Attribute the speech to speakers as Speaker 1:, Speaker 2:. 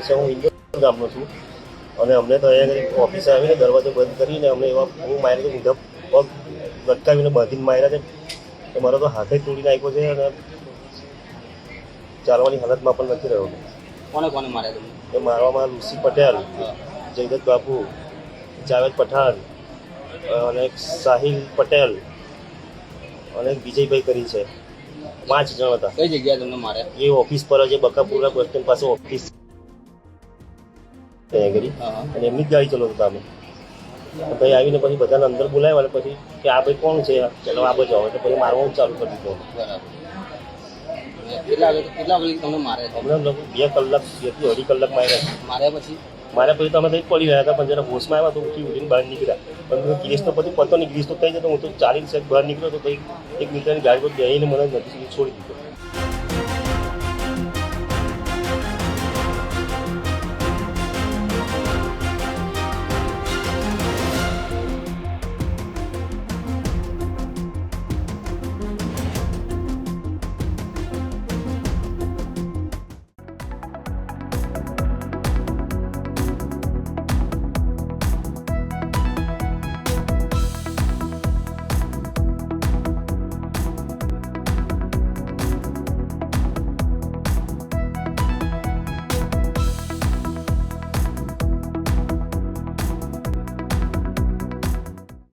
Speaker 1: છે. હું ઇન્દોર ગામનો છું અને અમને તો અહીંયા ઓફિસે આવીને દરવાજો બંધ કરીને અમને એવા હું માર્યા ઊંધા પગ લટકાવીને બાંધીને માર્યા છે કે મારો તો હાથે તોડી નાખ્યો છે અને ચાલવાની હાલતમાં પણ નથી રહ્યો.
Speaker 2: કોને કોને માર્યા તમે?
Speaker 1: એ મારવામાં લુસી પટેલ, જયદત્ત બાપુ, જાવેદ પઠાણ અને સાહિલ પટેલ અને વિજયભાઈ કરી છે. 5 જણ હતા.
Speaker 2: કઈ જગ્યાએ તમને માર્યા?
Speaker 1: એ ઓફિસ પર જ બકાપુરા બસ સ્ટેન્ડ પાસે ઓફિસ ત્યાં કરી અને એમની જ ગાડી ચલાવતા અમે. ભાઈ આવીને પછી બધાને અંદર બોલાવ્યા અને પછી કે આ ભાઈ કોણ છે, ચલો આ બાજુ આવો એટલે પછી મારવાનું ચાલુ કરી દીધું.
Speaker 2: બરાબર. કેટલા વાગે તમને માર્યા?
Speaker 1: હમણાં લગભગ 2 કલાક 2 થી 2.5 કલાક
Speaker 2: માર્યા પછી
Speaker 1: તો અમે કંઈક પડી રહ્યા હતા પણ જરા હોશમાં આવ્યા તો ઉઠીને બહાર નીકળ્યા. પણ ગિરીશ તો પછી પતો નહીં, ગિરીશ તો થઈ જતો. હું તો ચાલીને બહાર નીકળ્યો તો કંઈક એક મિનિટની ગાડી પર બેસીને મને નથી છોડી દીધો.